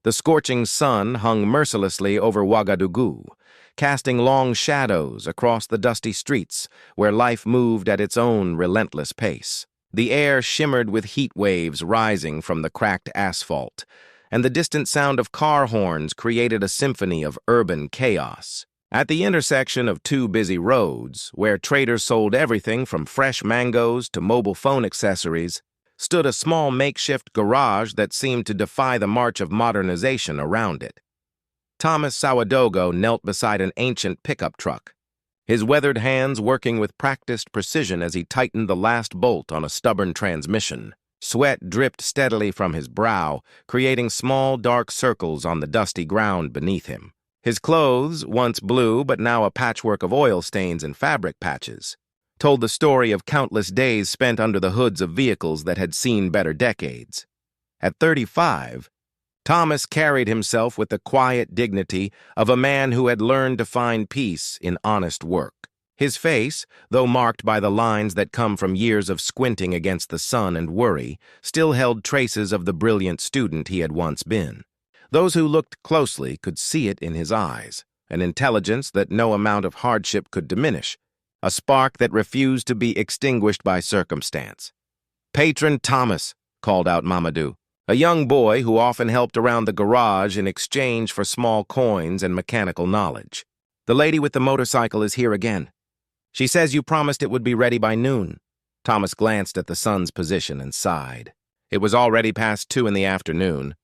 The scorching sun hung mercilessly over Ouagadougou, casting long shadows across the dusty streets where life moved at its own relentless pace. The air shimmered with heat waves rising from the cracked asphalt, and the distant sound of car horns created a symphony of urban chaos. At the intersection of two busy roads, where traders sold everything from fresh mangoes to mobile phone accessories, stood a small makeshift garage that seemed to defy the march of modernization around it. Thomas Sawadogo knelt beside an ancient pickup truck, his weathered hands working with practiced precision as he tightened the last bolt on a stubborn transmission. Sweat dripped steadily from his brow, creating small, dark circles on the dusty ground beneath him. His clothes, once blue but now a patchwork of oil stains and fabric patches, told the story of countless days spent under the hoods of vehicles that had seen better decades. At 35, Thomas carried himself with the quiet dignity of a man who had learned to find peace in honest work. His face, though marked by the lines that come from years of squinting against the sun and worry, still held traces of the brilliant student he had once been. Those who looked closely could see it in his eyes, an intelligence that no amount of hardship could diminish, a spark that refused to be extinguished by circumstance. "Patron Thomas," called out Mamadou, a young boy who often helped around the garage in exchange for small coins and mechanical knowledge. "The lady with the motorcycle is here again. She says you promised it would be ready by noon." Thomas glanced at the sun's position and sighed. It was already past 2 in the afternoon.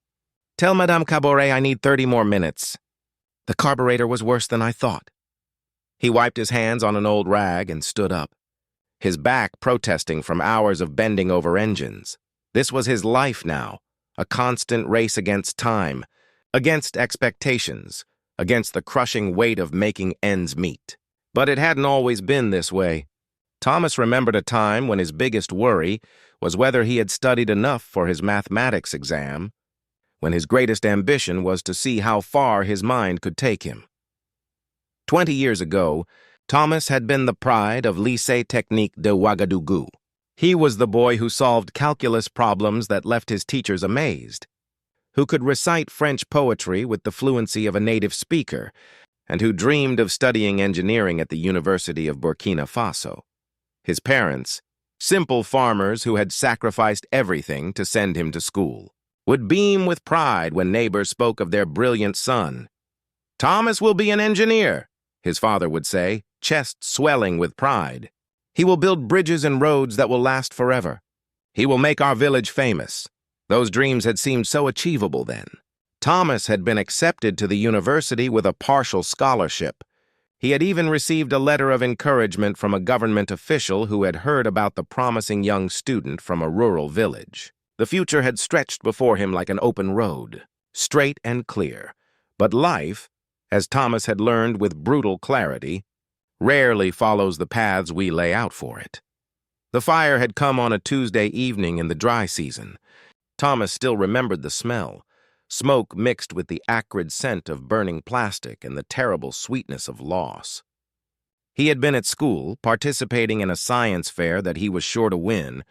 "Tell Madame Caboret I need 30 more minutes. The carburetor was worse than I thought." He wiped his hands on an old rag and stood up, his back protesting from hours of bending over engines. This was his life now, a constant race against time, against expectations, against the crushing weight of making ends meet. But it hadn't always been this way. Thomas remembered a time when his biggest worry was whether he had studied enough for his mathematics exam, when his greatest ambition was to see how far his mind could take him. 20 years ago, Thomas had been the pride of Lycée Technique de Ouagadougou. He was the boy who solved calculus problems that left his teachers amazed, who could recite French poetry with the fluency of a native speaker, and who dreamed of studying engineering at the University of Burkina Faso. His parents, simple farmers who had sacrificed everything to send him to school, would beam with pride when neighbors spoke of their brilliant son. "Thomas will be an engineer," his father would say, chest swelling with pride. "He will build bridges and roads that will last forever. He will make our village famous." Those dreams had seemed so achievable then. Thomas had been accepted to the university with a partial scholarship. He had even received a letter of encouragement from a government official who had heard about the promising young student from a rural village. The future had stretched before him like an open road, straight and clear. But life, as Thomas had learned with brutal clarity, rarely follows the paths we lay out for it. The fire had come on a Tuesday evening in the dry season. Thomas still remembered the smell, smoke mixed with the acrid scent of burning plastic and the terrible sweetness of loss. He had been at school, participating in a science fair that he was sure to win,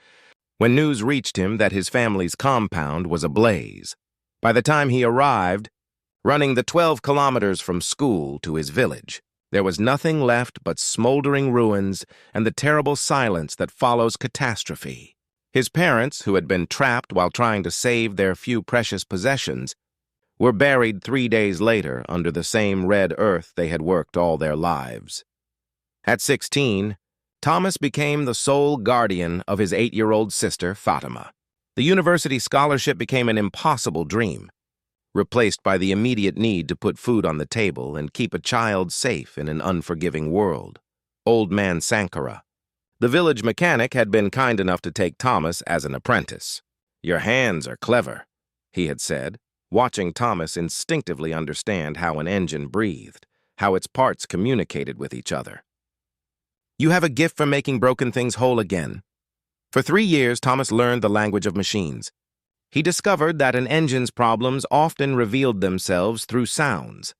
when news reached him that his family's compound was ablaze. By the time he arrived, running the 12 kilometers from school to his village, there was nothing left but smoldering ruins and the terrible silence that follows catastrophe. His parents, who had been trapped while trying to save their few precious possessions, were buried 3 days later under the same red earth they had worked all their lives. At 16, Thomas became the sole guardian of his 8-year-old sister, Fatima. The university scholarship became an impossible dream, replaced by the immediate need to put food on the table and keep a child safe in an unforgiving world. Old Man Sankara, the village mechanic, had been kind enough to take Thomas as an apprentice. "Your hands are clever," he had said, watching Thomas instinctively understand how an engine breathed, how its parts communicated with each other. "You have a gift for making broken things whole again." For 3 years, Thomas learned the language of machines. He discovered that an engine's problems often revealed themselves through sounds.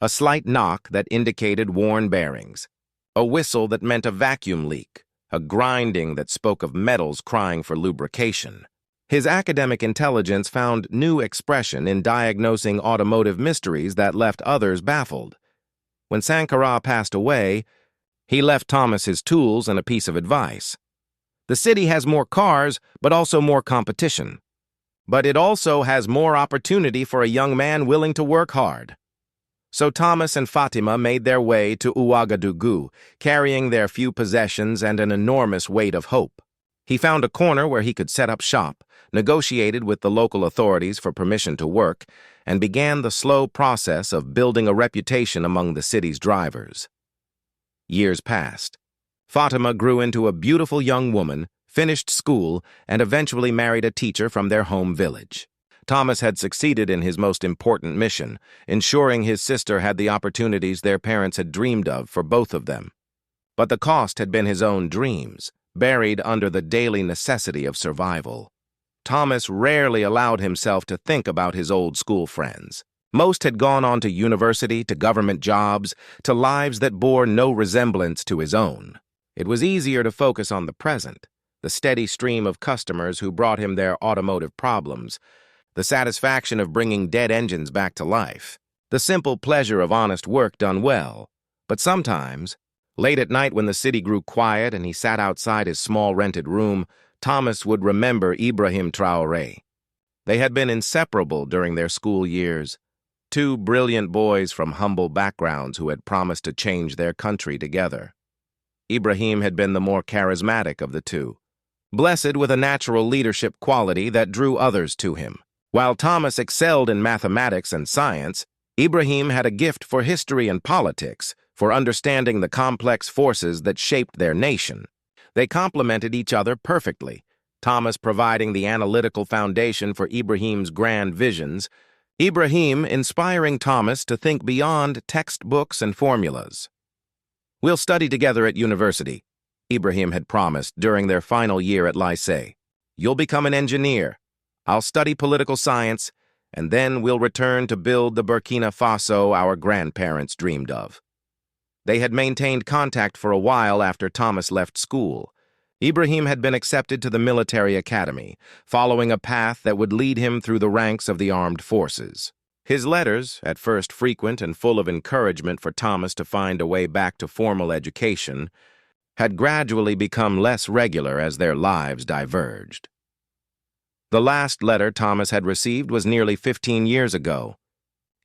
A slight knock that indicated worn bearings, a whistle that meant a vacuum leak, a grinding that spoke of metals crying for lubrication. His academic intelligence found new expression in diagnosing automotive mysteries that left others baffled. When Sankara passed away, he left Thomas his tools and a piece of advice. The city has more cars, but also more competition. But it also has more opportunity for a young man willing to work hard. So Thomas and Fatima made their way to Ouagadougou, carrying their few possessions and an enormous weight of hope. He found a corner where he could set up shop, negotiated with the local authorities for permission to work, and began the slow process of building a reputation among the city's drivers. Years passed. Fatima grew into a beautiful young woman, finished school, and eventually married a teacher from their home village. Thomas had succeeded in his most important mission, ensuring his sister had the opportunities their parents had dreamed of for both of them. But the cost had been his own dreams, buried under the daily necessity of survival. Thomas rarely allowed himself to think about his old school friends. Most had gone on to university, to government jobs, to lives that bore no resemblance to his own. It was easier to focus on the present, the steady stream of customers who brought him their automotive problems, the satisfaction of bringing dead engines back to life, the simple pleasure of honest work done well. But sometimes, late at night when the city grew quiet and he sat outside his small rented room, Thomas would remember Ibrahim Traoré. They had been inseparable during their school years, two brilliant boys from humble backgrounds who had promised to change their country together. Ibrahim had been the more charismatic of the two, blessed with a natural leadership quality that drew others to him. While Thomas excelled in mathematics and science, Ibrahim had a gift for history and politics, for understanding the complex forces that shaped their nation. They complemented each other perfectly, Thomas providing the analytical foundation for Ibrahim's grand visions, Ibrahim inspiring Thomas to think beyond textbooks and formulas. "We'll study together at university," Ibrahim had promised during their final year at lycée. "You'll become an engineer. I'll study political science, and then we'll return to build the Burkina Faso our grandparents dreamed of." They had maintained contact for a while after Thomas left school. Ibrahim had been accepted to the military academy, following a path that would lead him through the ranks of the armed forces. His letters, at first frequent and full of encouragement for Thomas to find a way back to formal education, had gradually become less regular as their lives diverged. The last letter Thomas had received was nearly 15 years ago.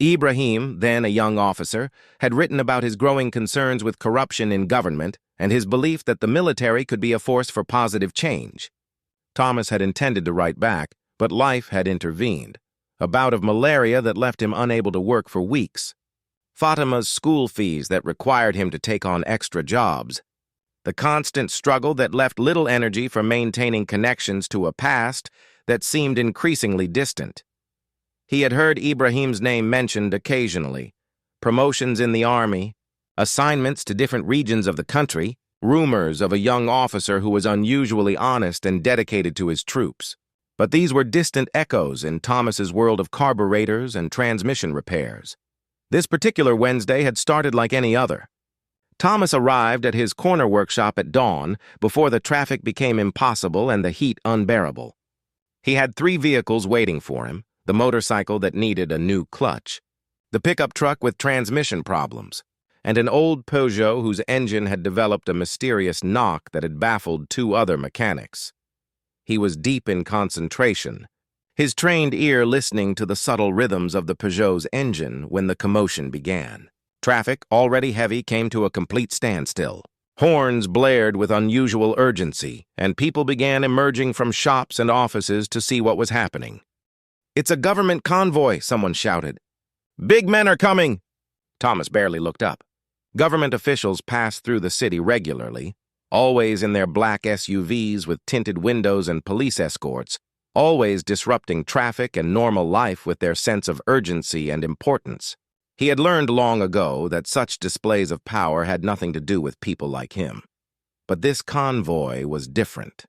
Ibrahim, then a young officer, had written about his growing concerns with corruption in government and his belief that the military could be a force for positive change. Thomas had intended to write back, but life had intervened, a bout of malaria that left him unable to work for weeks, Fatima's school fees that required him to take on extra jobs, the constant struggle that left little energy for maintaining connections to a past that seemed increasingly distant. He had heard Ibrahim's name mentioned occasionally, promotions in the army, assignments to different regions of the country, rumors of a young officer who was unusually honest and dedicated to his troops. But these were distant echoes in Thomas's world of carburetors and transmission repairs. This particular Wednesday had started like any other. Thomas arrived at his corner workshop at dawn before the traffic became impossible and the heat unbearable. He had 3 vehicles waiting for him, the motorcycle that needed a new clutch, the pickup truck with transmission problems, and an old Peugeot whose engine had developed a mysterious knock that had baffled 2 other mechanics. He was deep in concentration, his trained ear listening to the subtle rhythms of the Peugeot's engine when the commotion began. Traffic, already heavy, came to a complete standstill. Horns blared with unusual urgency, and people began emerging from shops and offices to see what was happening. "It's a government convoy," someone shouted. "Big men are coming!" Thomas barely looked up. Government officials passed through the city regularly, always in their black SUVs with tinted windows and police escorts, always disrupting traffic and normal life with their sense of urgency and importance. He had learned long ago that such displays of power had nothing to do with people like him. But this convoy was different.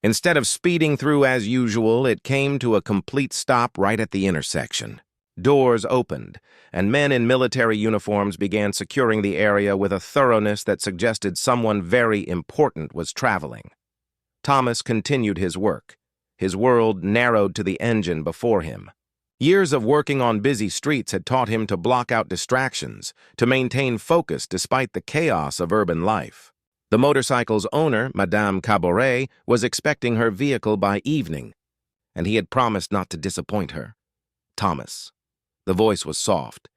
Instead of speeding through as usual, it came to a complete stop right at the intersection. Doors opened, and men in military uniforms began securing the area with a thoroughness that suggested someone very important was traveling. Thomas continued his work, his world narrowed to the engine before him. Years of working on busy streets had taught him to block out distractions, to maintain focus despite the chaos of urban life. The motorcycle's owner, Madame Caboret, was expecting her vehicle by evening, and he had promised not to disappoint her. Thomas. The voice was soft,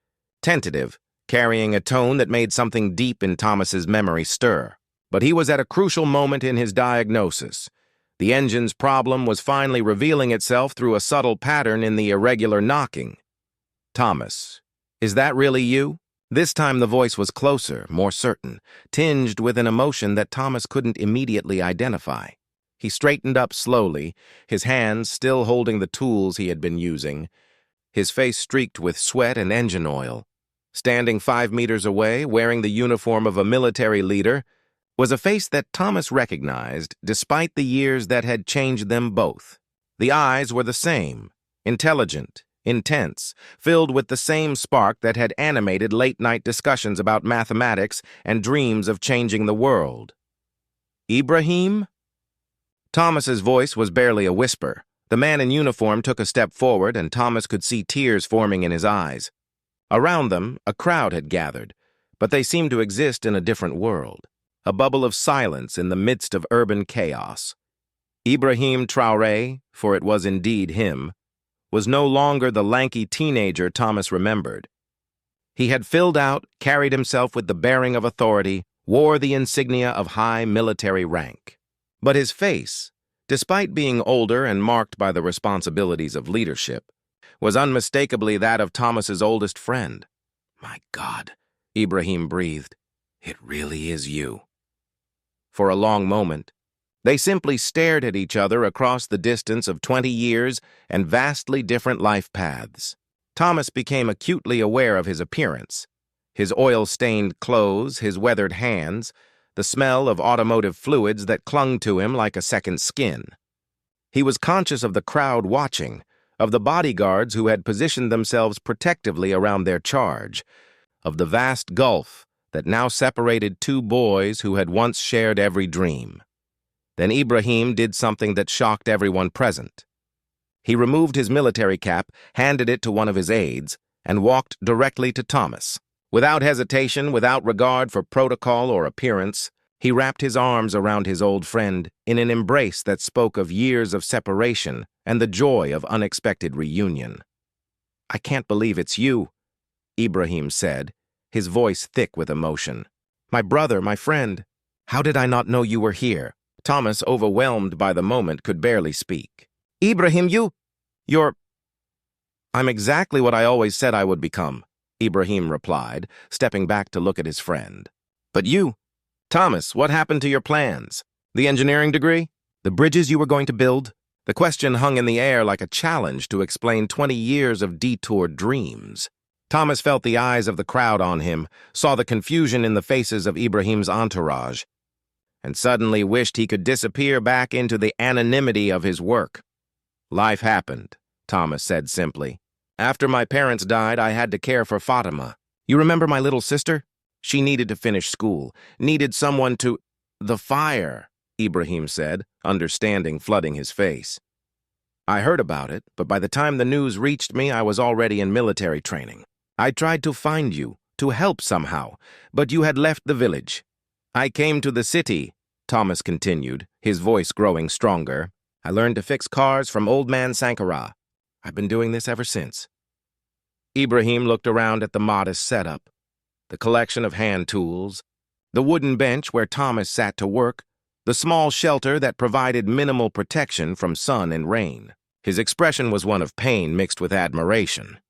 tentative, carrying a tone that made something deep in Thomas's memory stir. But he was at a crucial moment in his diagnosis. The engine's problem was finally revealing itself through a subtle pattern in the irregular knocking. Thomas, is that really you? This time the voice was closer, more certain, tinged with an emotion that Thomas couldn't immediately identify. He straightened up slowly, his hands still holding the tools he had been using, his face streaked with sweat and engine oil. Standing 5 meters away, wearing the uniform of a military leader, was a face that Thomas recognized despite the years that had changed them both. The eyes were the same, intelligent, intense, filled with the same spark that had animated late-night discussions about mathematics and dreams of changing the world. Ibrahim? Thomas's voice was barely a whisper. The man in uniform took a step forward, and Thomas could see tears forming in his eyes. Around them, a crowd had gathered, but they seemed to exist in a different world, a bubble of silence in the midst of urban chaos. Ibrahim Traoré, for it was indeed him, was no longer the lanky teenager Thomas remembered. He had filled out, carried himself with the bearing of authority, wore the insignia of high military rank. But his face, despite being older and marked by the responsibilities of leadership, was unmistakably that of Thomas's oldest friend. "My God," Ibrahim breathed, "it really is you." For a long moment, they simply stared at each other across the distance of 20 years and vastly different life paths. Thomas became acutely aware of his appearance, his oil-stained clothes, his weathered hands, the smell of automotive fluids that clung to him like a second skin. He was conscious of the crowd watching, of the bodyguards who had positioned themselves protectively around their charge, of the vast gulf that now separated two boys who had once shared every dream. Then Ibrahim did something that shocked everyone present. He removed his military cap, handed it to one of his aides, and walked directly to Thomas. Without hesitation, without regard for protocol or appearance, he wrapped his arms around his old friend in an embrace that spoke of years of separation and the joy of unexpected reunion. "I can't believe it's you," Ibrahim said, his voice thick with emotion. "My brother, my friend. How did I not know you were here?" Thomas, overwhelmed by the moment, could barely speak. "Ibrahim, you're... I'm exactly what I always said I would become," Ibrahim replied, stepping back to look at his friend. "But you... Thomas, what happened to your plans? The engineering degree? The bridges you were going to build?" The question hung in the air like a challenge to explain 20 years of detoured dreams. Thomas felt the eyes of the crowd on him, saw the confusion in the faces of Ibrahim's entourage, and suddenly wished he could disappear back into the anonymity of his work. "Life happened," Thomas said simply. "After my parents died, I had to care for Fatima. You remember my little sister? She needed to finish school, needed someone to—" "The fire," Ibrahim said, understanding flooding his face. "I heard about it, but by the time the news reached me, I was already in military training. I tried to find you, to help somehow, but you had left the village. I came to the city," Thomas continued, his voice growing stronger. "I learned to fix cars from old man Sankara. I've been doing this ever since." Ibrahim looked around at the modest setup, the collection of hand tools, the wooden bench where Thomas sat to work, the small shelter that provided minimal protection from sun and rain. His expression was one of pain mixed with admiration.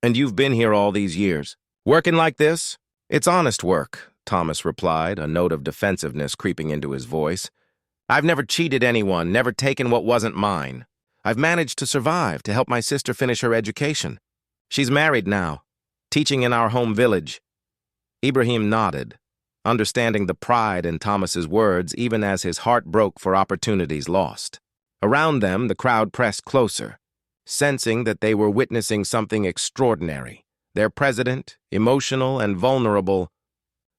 "And you've been here all these years, working like this?" "It's honest work," Thomas replied, a note of defensiveness creeping into his voice. "I've never cheated anyone, never taken what wasn't mine. I've managed to survive, to help my sister finish her education. She's married now, teaching in our home village." Ibrahim nodded, understanding the pride in Thomas's words even as his heart broke for opportunities lost. Around them, the crowd pressed closer, sensing that they were witnessing something extraordinary. Their president, emotional and vulnerable,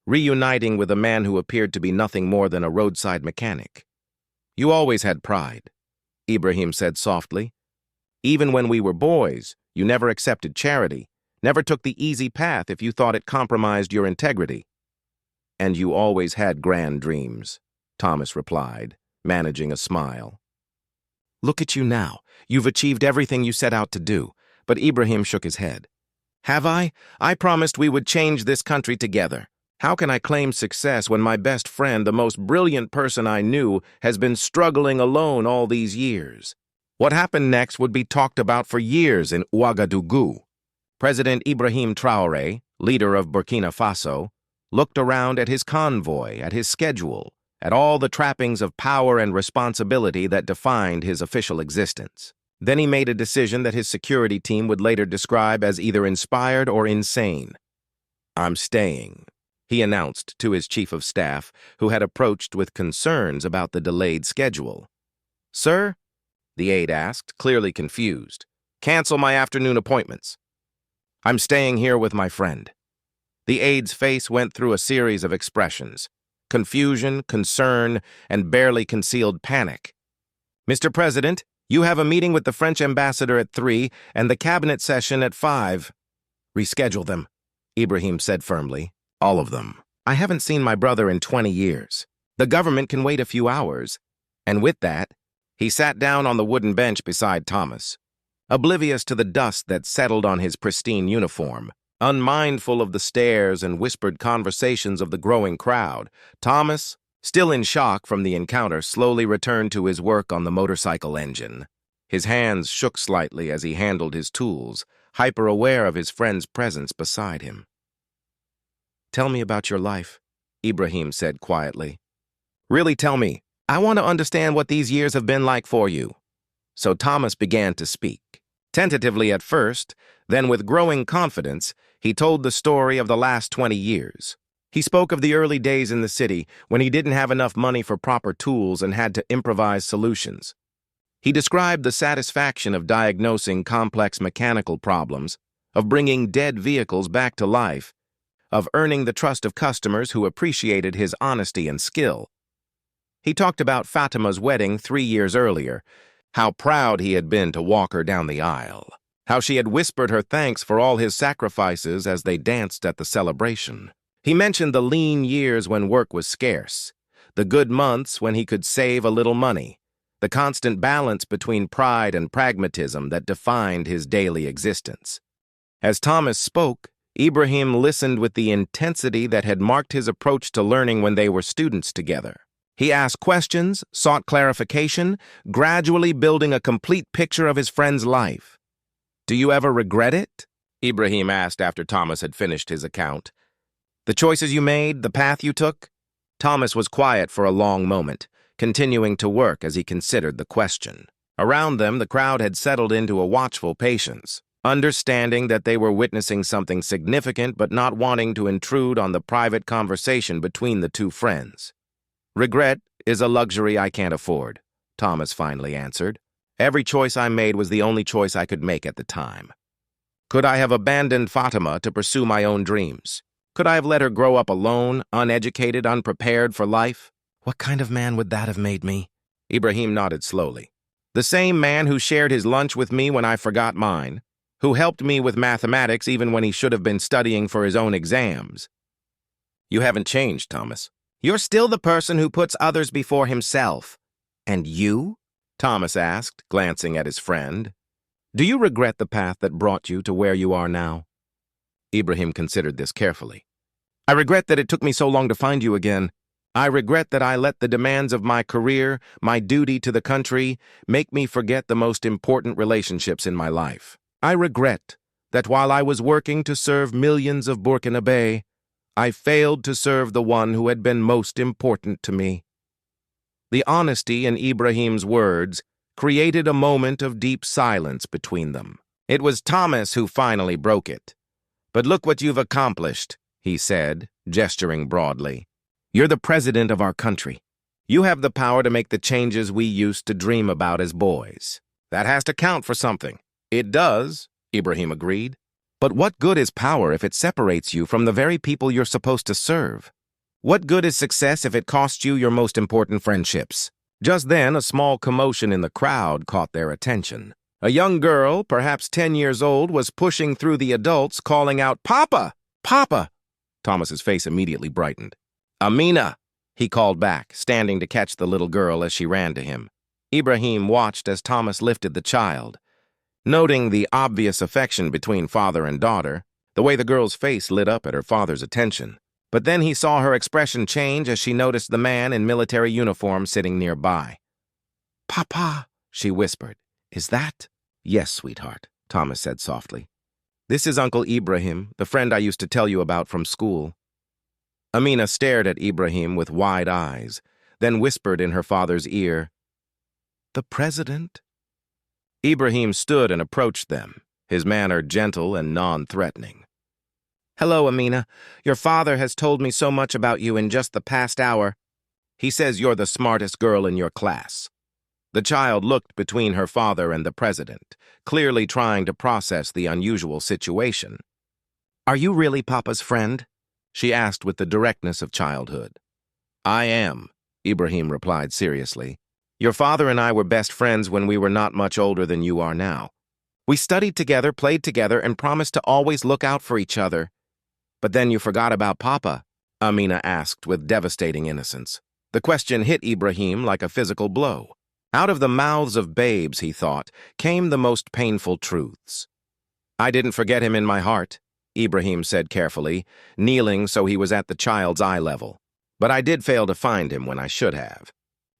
reuniting with a man who appeared to be nothing more than a roadside mechanic. "You always had pride," Ibrahim said softly. Even when we were boys, you never accepted charity, never took the easy path if you thought it compromised your integrity. And you always had grand dreams, Thomas replied, managing a smile. Look at you now. You've achieved everything you set out to do. But Ibrahim shook his head. Have I? I promised we would change this country together. How can I claim success when my best friend, the most brilliant person I knew, has been struggling alone all these years? What happened next would be talked about for years in Ouagadougou. President Ibrahim Traoré, leader of Burkina Faso, looked around at his convoy, at his schedule, at all the trappings of power and responsibility that defined his official existence. Then he made a decision that his security team would later describe as either inspired or insane. I'm staying, he announced to his chief of staff, who had approached with concerns about the delayed schedule. Sir? The aide asked, clearly confused. Cancel my afternoon appointments. I'm staying here with my friend. The aide's face went through a series of expressions: confusion, concern, and barely concealed panic. Mr. President, you have a meeting with the French ambassador at 3 and the cabinet session at 5. Reschedule them, Ibrahim said firmly. All of them. I haven't seen my brother in 20 years. The government can wait a few hours. And with that, he sat down on the wooden bench beside Thomas, oblivious to the dust that settled on his pristine uniform. Unmindful of the stares and whispered conversations of the growing crowd, Thomas, still in shock from the encounter, slowly returned to his work on the motorcycle engine. His hands shook slightly as he handled his tools, hyper-aware of his friend's presence beside him. Tell me about your life, Ibrahim said quietly. Really tell me. I want to understand what these years have been like for you. So Thomas began to speak. Tentatively at first, then with growing confidence, he told the story of the last 20 years. He spoke of the early days in the city when he didn't have enough money for proper tools and had to improvise solutions. He described the satisfaction of diagnosing complex mechanical problems, of bringing dead vehicles back to life, of earning the trust of customers who appreciated his honesty and skill. He talked about Fatima's wedding 3 years earlier, how proud he had been to walk her down the aisle, how she had whispered her thanks for all his sacrifices as they danced at the celebration. He mentioned the lean years when work was scarce, the good months when he could save a little money, the constant balance between pride and pragmatism that defined his daily existence. As Thomas spoke, Ibrahim listened with the intensity that had marked his approach to learning when they were students together. He asked questions, sought clarification, gradually building a complete picture of his friend's life. Do you ever regret it? Ibrahim asked after Thomas had finished his account. The choices you made, the path you took? Thomas was quiet for a long moment, continuing to work as he considered the question. Around them, the crowd had settled into a watchful patience, understanding that they were witnessing something significant but not wanting to intrude on the private conversation between the two friends. Regret is a luxury I can't afford, Thomas finally answered. Every choice I made was the only choice I could make at the time. Could I have abandoned Fatima to pursue my own dreams? Could I have let her grow up alone, uneducated, unprepared for life? What kind of man would that have made me? Ibrahim nodded slowly. The same man who shared his lunch with me when I forgot mine, who helped me with mathematics even when he should have been studying for his own exams. You haven't changed, Thomas. You're still the person who puts others before himself. And you? Thomas asked, glancing at his friend. Do you regret the path that brought you to where you are now? Ibrahim considered this carefully. I regret that it took me so long to find you again. I regret that I let the demands of my career, my duty to the country, make me forget the most important relationships in my life. I regret that while I was working to serve millions of Burkinabé, I failed to serve the one who had been most important to me. The honesty in Ibrahim's words created a moment of deep silence between them. It was Thomas who finally broke it. But look what you've accomplished, he said, gesturing broadly. You're the president of our country. You have the power to make the changes we used to dream about as boys. That has to count for something. It does, Ibrahim agreed. But what good is power if it separates you from the very people you're supposed to serve? What good is success if it costs you your most important friendships? Just then, a small commotion in the crowd caught their attention. A young girl, perhaps 10 years old, was pushing through the adults, calling out, "Papa! Papa!" Thomas's face immediately brightened. "Amina!" he called back, standing to catch the little girl as she ran to him. Ibrahim watched as Thomas lifted the child. Noting the obvious affection between father and daughter, the way the girl's face lit up at her father's attention. But then he saw her expression change as she noticed the man in military uniform sitting nearby. "Papa," she whispered. "Is that?" "Yes, sweetheart," Thomas said softly. "This is Uncle Ibrahim, the friend I used to tell you about from school." Amina stared at Ibrahim with wide eyes, then whispered in her father's ear, "The president?" Ibrahim stood and approached them, his manner gentle and non-threatening. "Hello, Amina. Your father has told me so much about you in just the past hour. He says you're the smartest girl in your class." The child looked between her father and the president, clearly trying to process the unusual situation. "Are you really Papa's friend?" she asked with the directness of childhood. "I am," Ibrahim replied seriously. "Your father and I were best friends when we were not much older than you are now. We studied together, played together, and promised to always look out for each other. But then you forgot about Papa," Amina asked with devastating innocence. The question hit Ibrahim like a physical blow. Out of the mouths of babes, he thought, came the most painful truths. "I didn't forget him in my heart," Ibrahim said carefully, kneeling so he was at the child's eye level. "But I did fail to find him when I should have.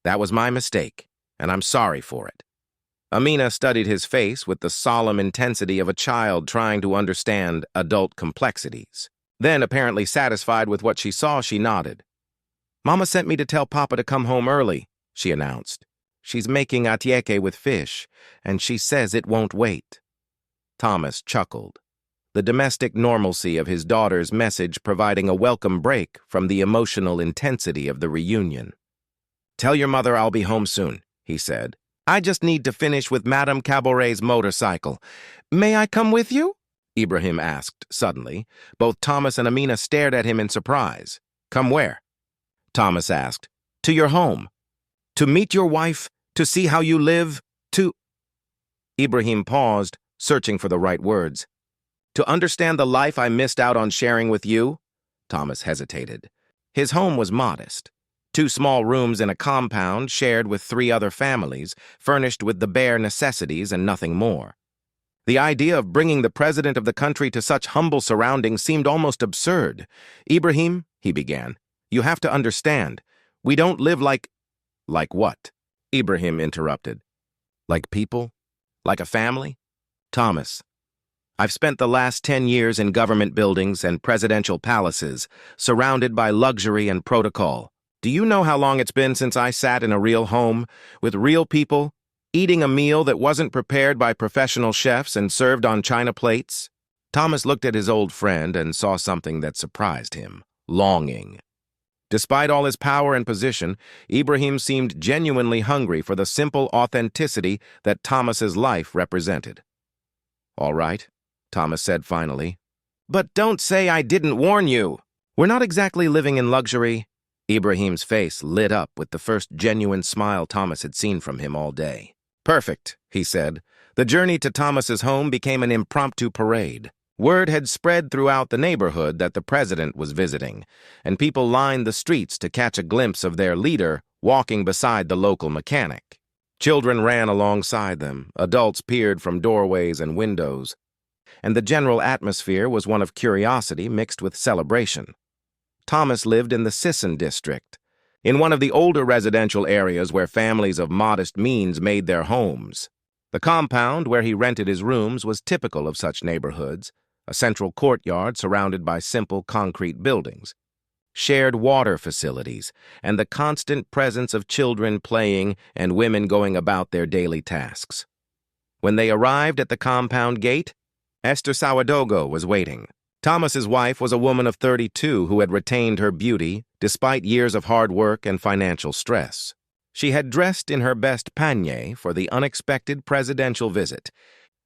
That was my mistake, and I'm sorry for it." Amina studied his face with the solemn intensity of a child trying to understand adult complexities. Then, apparently satisfied with what she saw, she nodded. "Mama sent me to tell Papa to come home early," she announced. "She's making atieke with fish, and she says it won't wait." Thomas chuckled, the domestic normalcy of his daughter's message providing a welcome break from the emotional intensity of the reunion. "Tell your mother I'll be home soon," he said. "I just need to finish with Madame Caboret's motorcycle. May I come with you?" Ibrahim asked suddenly. Both Thomas and Amina stared at him in surprise. "Come where?" Thomas asked. "To your home. To meet your wife, to see how you live, to—" Ibrahim paused, searching for the right words. "To understand the life I missed out on sharing with you?" Thomas hesitated. His home was modest. 2 small rooms in a compound shared with 3 other families, furnished with the bare necessities and nothing more. The idea of bringing the president of the country to such humble surroundings seemed almost absurd. "Ibrahim," he began, "you have to understand. We don't live like—" "Like what?" Ibrahim interrupted. "Like people? Like a family?" "Thomas, I've spent the last 10 years in government buildings and presidential palaces, surrounded by luxury and protocol. Do you know how long it's been since I sat in a real home, with real people, eating a meal that wasn't prepared by professional chefs and served on china plates?" Thomas looked at his old friend and saw something that surprised him: longing. Despite all his power and position, Ibrahim seemed genuinely hungry for the simple authenticity that Thomas's life represented. "All right," Thomas said finally. "But don't say I didn't warn you. We're not exactly living in luxury." Ibrahim's face lit up with the first genuine smile Thomas had seen from him all day. "Perfect," he said. The journey to Thomas's home became an impromptu parade. Word had spread throughout the neighborhood that the president was visiting, and people lined the streets to catch a glimpse of their leader walking beside the local mechanic. Children ran alongside them, adults peered from doorways and windows, and the general atmosphere was one of curiosity mixed with celebration. Thomas lived in the Sisson district, in one of the older residential areas where families of modest means made their homes. The compound where he rented his rooms was typical of such neighborhoods, a central courtyard surrounded by simple concrete buildings, shared water facilities, and the constant presence of children playing and women going about their daily tasks. When they arrived at the compound gate, Esther Sourdogo was waiting. Thomas's wife was a woman of 32 who had retained her beauty despite years of hard work and financial stress. She had dressed in her best pagne for the unexpected presidential visit,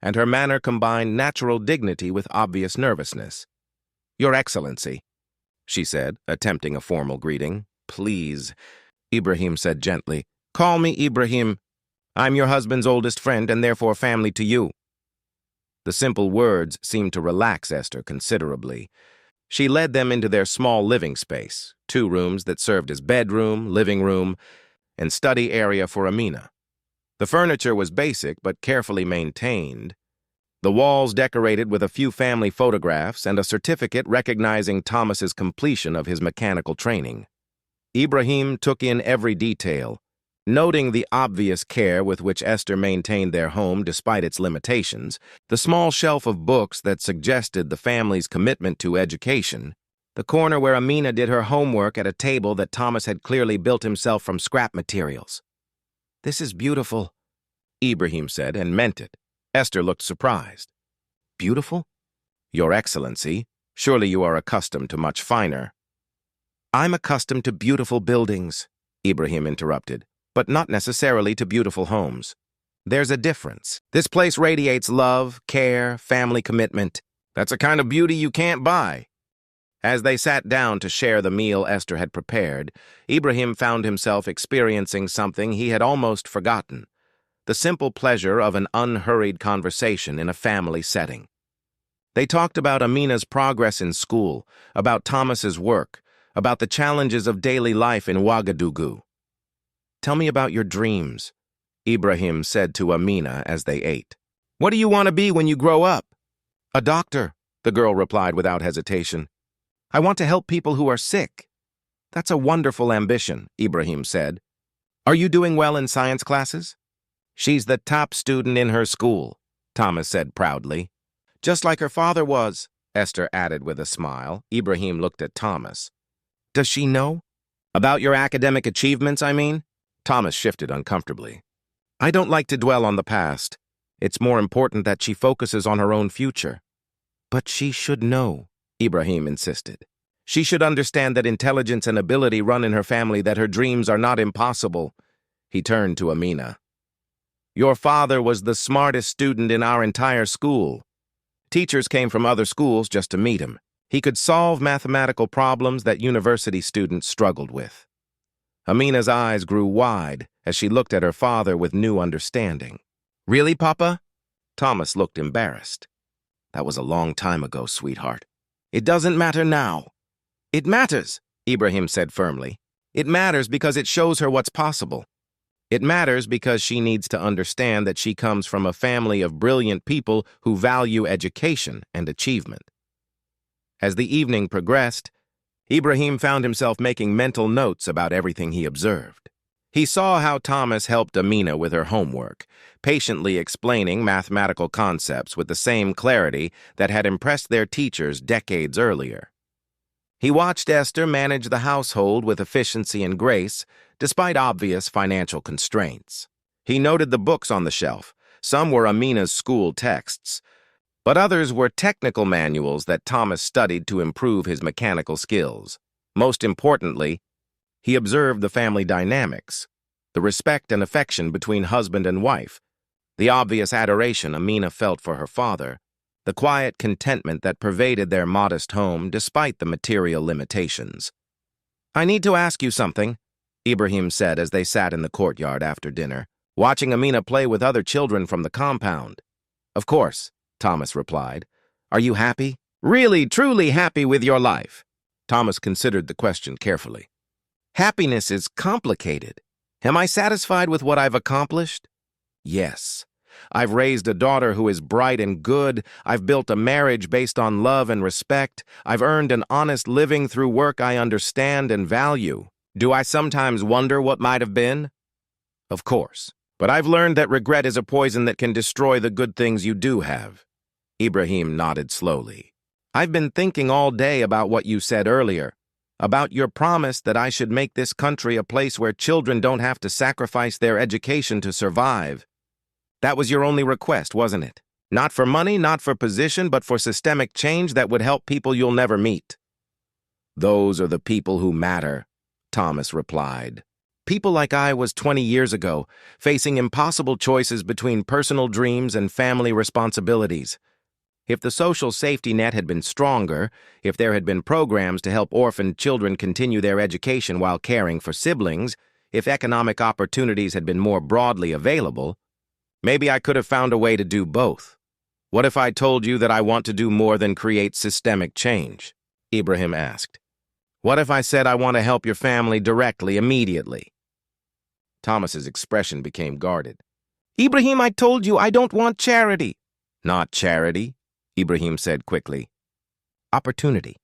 and her manner combined natural dignity with obvious nervousness. "Your Excellency," she said, attempting a formal greeting. "Please," Ibrahim said gently. Call me Ibrahim. I'm your husband's oldest friend and therefore family to you." The simple words seemed to relax Esther considerably. She led them into their small living space, 2 rooms that served as bedroom, living room, and study area for Amina. The furniture was basic but carefully maintained, the walls decorated with a few family photographs and a certificate recognizing Thomas's completion of his mechanical training. Ibrahim took in every detail, noting the obvious care with which Esther maintained their home despite its limitations, the small shelf of books that suggested the family's commitment to education, the corner where Amina did her homework at a table that Thomas had clearly built himself from scrap materials. "This is beautiful," Ibrahim said, and meant it. Esther looked surprised. "Beautiful? Your Excellency, surely you are accustomed to much finer." "I'm accustomed to beautiful buildings," Ibrahim interrupted, "but not necessarily to beautiful homes. There's a difference. This place radiates love, care, family commitment. That's a kind of beauty you can't buy." As they sat down to share the meal Esther had prepared, Ibrahim found himself experiencing something he had almost forgotten: the simple pleasure of an unhurried conversation in a family setting. They talked about Amina's progress in school, about Thomas's work, about the challenges of daily life in Ouagadougou. "Tell me about your dreams," Ibrahim said to Amina as they ate. "What do you want to be when you grow up?" "A doctor," the girl replied without hesitation. "I want to help people who are sick." "That's a wonderful ambition," Ibrahim said. "Are you doing well in science classes?" "She's the top student in her school," Thomas said proudly. "Just like her father was," Esther added with a smile. Ibrahim looked at Thomas. "Does she know?" "About your academic achievements, I mean?" Thomas shifted uncomfortably. "I don't like to dwell on the past. It's more important that she focuses on her own future." "But she should know," Ibrahim insisted. "She should understand that intelligence and ability run in her family, that her dreams are not impossible." He turned to Amina. "Your father was the smartest student in our entire school. Teachers came from other schools just to meet him. He could solve mathematical problems that university students struggled with." Amina's eyes grew wide as she looked at her father with new understanding. "Really, Papa?" Thomas looked embarrassed. "That was a long time ago, sweetheart. It doesn't matter now." "It matters," Ibrahim said firmly. "It matters because it shows her what's possible. It matters because she needs to understand that she comes from a family of brilliant people who value education and achievement." As the evening progressed, Ibrahim found himself making mental notes about everything he observed. He saw how Thomas helped Amina with her homework, patiently explaining mathematical concepts with the same clarity that had impressed their teachers decades earlier. He watched Esther manage the household with efficiency and grace, despite obvious financial constraints. He noted the books on the shelf. Some were Amina's school texts, but others were technical manuals that Thomas studied to improve his mechanical skills. Most importantly, he observed the family dynamics, the respect and affection between husband and wife, the obvious adoration Amina felt for her father, the quiet contentment that pervaded their modest home despite the material limitations. "I need to ask you something," Ibrahim said as they sat in the courtyard after dinner, watching Amina play with other children from the compound. "Of course," Thomas replied. "Are you happy? Really, truly happy with your life?" Thomas considered the question carefully. "Happiness is complicated. Am I satisfied with what I've accomplished? Yes. I've raised a daughter who is bright and good. I've built a marriage based on love and respect. I've earned an honest living through work I understand and value. Do I sometimes wonder what might have been? Of course. But I've learned that regret is a poison that can destroy the good things you do have." Ibrahim nodded slowly. "I've been thinking all day about what you said earlier, about your promise that I should make this country a place where children don't have to sacrifice their education to survive. That was your only request, wasn't it? Not for money, not for position, but for systemic change that would help people you'll never meet." "Those are the people who matter," Thomas replied. "People like I was 20 years ago, facing impossible choices between personal dreams and family responsibilities. If the social safety net had been stronger, if there had been programs to help orphaned children continue their education while caring for siblings, if economic opportunities had been more broadly available, maybe I could have found a way to do both. What if I told you that I want to do more than create systemic change? Ibrahim asked. What if I said I want to help your family directly, immediately? Thomas's expression became guarded. Ibrahim, I told you I don't want charity. Not charity, Ibrahim said quickly. Opportunity.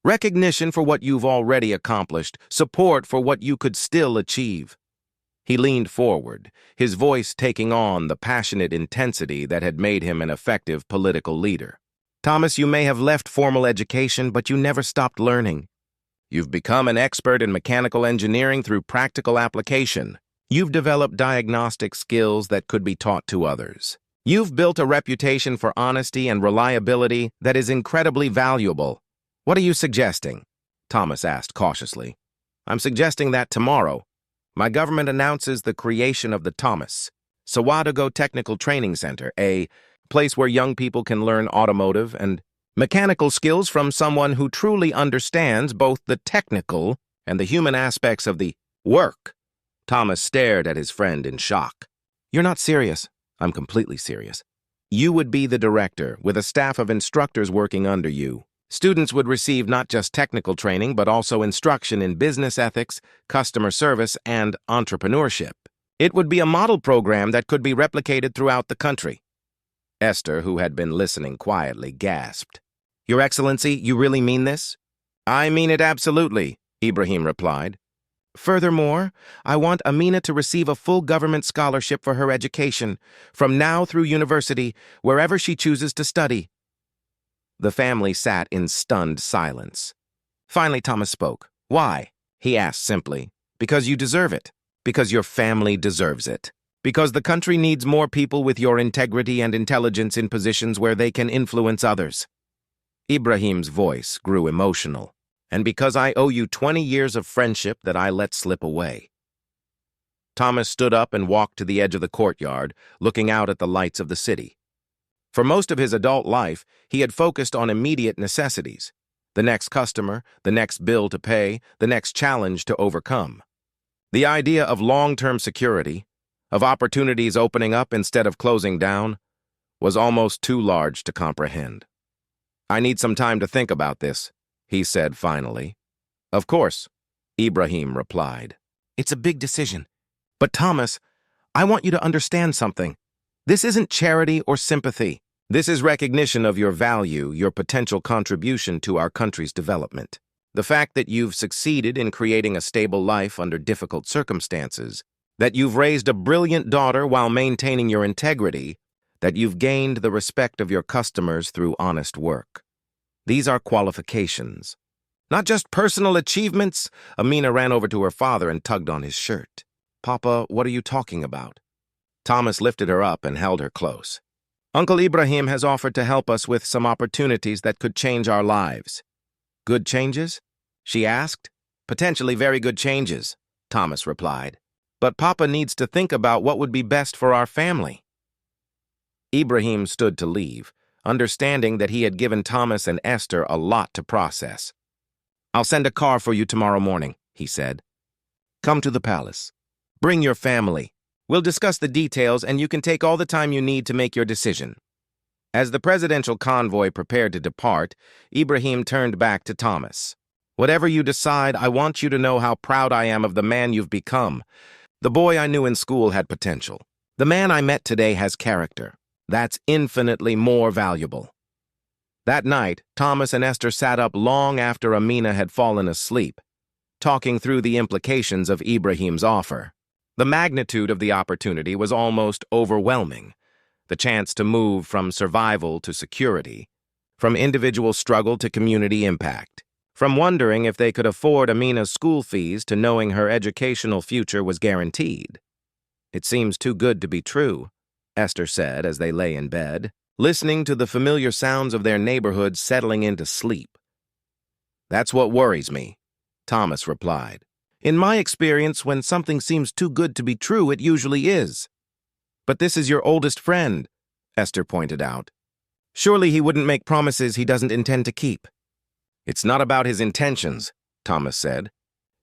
Recognition for what you've already accomplished, support for what you could still achieve. He leaned forward, his voice taking on the passionate intensity that had made him an effective political leader. Thomas, you may have left formal education, but you never stopped learning. You've become an expert in mechanical engineering through practical application. You've developed diagnostic skills that could be taught to others. You've built a reputation for honesty and reliability that is incredibly valuable. What are you suggesting? Thomas asked cautiously. I'm suggesting that tomorrow, my government announces the creation of the Thomas Sawadago Technical Training Center, a place where young people can learn automotive and mechanical skills from someone who truly understands both the technical and the human aspects of the work. Thomas stared at his friend in shock. You're not serious. I'm completely serious. You would be the director, with a staff of instructors working under you. Students would receive not just technical training, but also instruction in business ethics, customer service, and entrepreneurship. It would be a model program that could be replicated throughout the country. Esther, who had been listening quietly, gasped. Your Excellency, you really mean this? I mean it absolutely, Ibrahim replied. Furthermore, I want Amina to receive a full government scholarship for her education, from now through university, wherever she chooses to study. The family sat in stunned silence. Finally, Thomas spoke. Why? He asked simply. Because you deserve it. Because your family deserves it. Because the country needs more people with your integrity and intelligence in positions where they can influence others. Ibrahim's voice grew emotional. And because I owe you 20 years of friendship that I let slip away. Thomas stood up and walked to the edge of the courtyard, looking out at the lights of the city. For most of his adult life, he had focused on immediate necessities. The next customer, the next bill to pay, the next challenge to overcome. The idea of long-term security, of opportunities opening up instead of closing down, was almost too large to comprehend. I need some time to think about this, he said finally. Of course, Ibrahim replied. It's a big decision. But Thomas, I want you to understand something. This isn't charity or sympathy. This is recognition of your value, your potential contribution to our country's development. The fact that you've succeeded in creating a stable life under difficult circumstances, that you've raised a brilliant daughter while maintaining your integrity, that you've gained the respect of your customers through honest work. These are qualifications. Not just personal achievements. Amina ran over to her father and tugged on his shirt. Papa, what are you talking about? Thomas lifted her up and held her close. Uncle Ibrahim has offered to help us with some opportunities that could change our lives. Good changes? She asked. Potentially very good changes, Thomas replied. But Papa needs to think about what would be best for our family. Ibrahim stood to leave, understanding that he had given Thomas and Esther a lot to process. I'll send a car for you tomorrow morning, he said. Come to the palace. Bring your family. We'll discuss the details and you can take all the time you need to make your decision. As the presidential convoy prepared to depart, Ibrahim turned back to Thomas. Whatever you decide, I want you to know how proud I am of the man you've become. The boy I knew in school had potential. The man I met today has character. That's infinitely more valuable. That night, Thomas and Esther sat up long after Amina had fallen asleep, talking through the implications of Ibrahim's offer. The magnitude of the opportunity was almost overwhelming. The chance to move from survival to security, from individual struggle to community impact, from wondering if they could afford Amina's school fees to knowing her educational future was guaranteed. It seems too good to be true, Esther said as they lay in bed, listening to the familiar sounds of their neighborhood settling into sleep. That's what worries me, Thomas replied. In my experience, when something seems too good to be true, it usually is. But this is your oldest friend, Esther pointed out. Surely he wouldn't make promises he doesn't intend to keep. It's not about his intentions, Thomas said.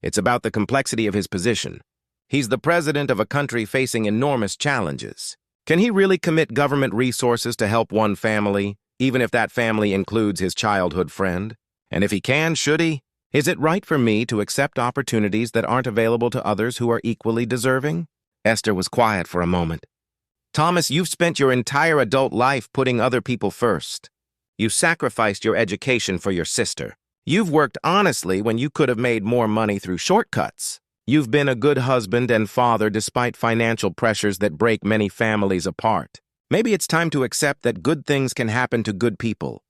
It's about the complexity of his position. He's the president of a country facing enormous challenges. Can he really commit government resources to help one family, even if that family includes his childhood friend? And if he can, should he? Is it right for me to accept opportunities that aren't available to others who are equally deserving? Esther was quiet for a moment. Thomas, you've spent your entire adult life putting other people first. You sacrificed your education for your sister. You've worked honestly when you could have made more money through shortcuts. You've been a good husband and father despite financial pressures that break many families apart. Maybe it's time to accept that good things can happen to good people.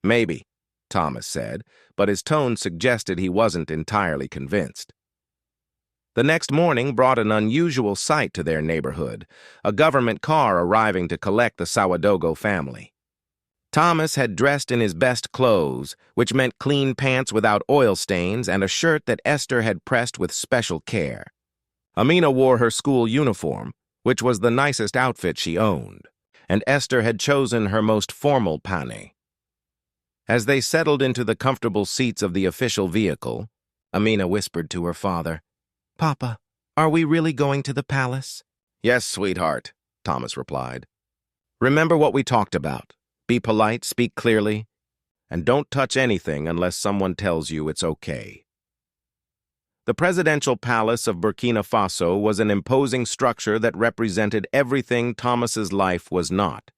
Maybe, Thomas said, but his tone suggested he wasn't entirely convinced. The next morning brought an unusual sight to their neighborhood, a government car arriving to collect the Sawadogo family. Thomas had dressed in his best clothes, which meant clean pants without oil stains and a shirt that Esther had pressed with special care. Amina wore her school uniform, which was the nicest outfit she owned, and Esther had chosen her most formal pane. As they settled into the comfortable seats of the official vehicle, Amina whispered to her father, "Papa, are we really going to the palace?" "Yes, sweetheart," Thomas replied. "Remember what we talked about. Be polite, speak clearly, and don't touch anything unless someone tells you it's okay." The presidential palace of Burkina Faso was an imposing structure that represented everything Thomas's life was not.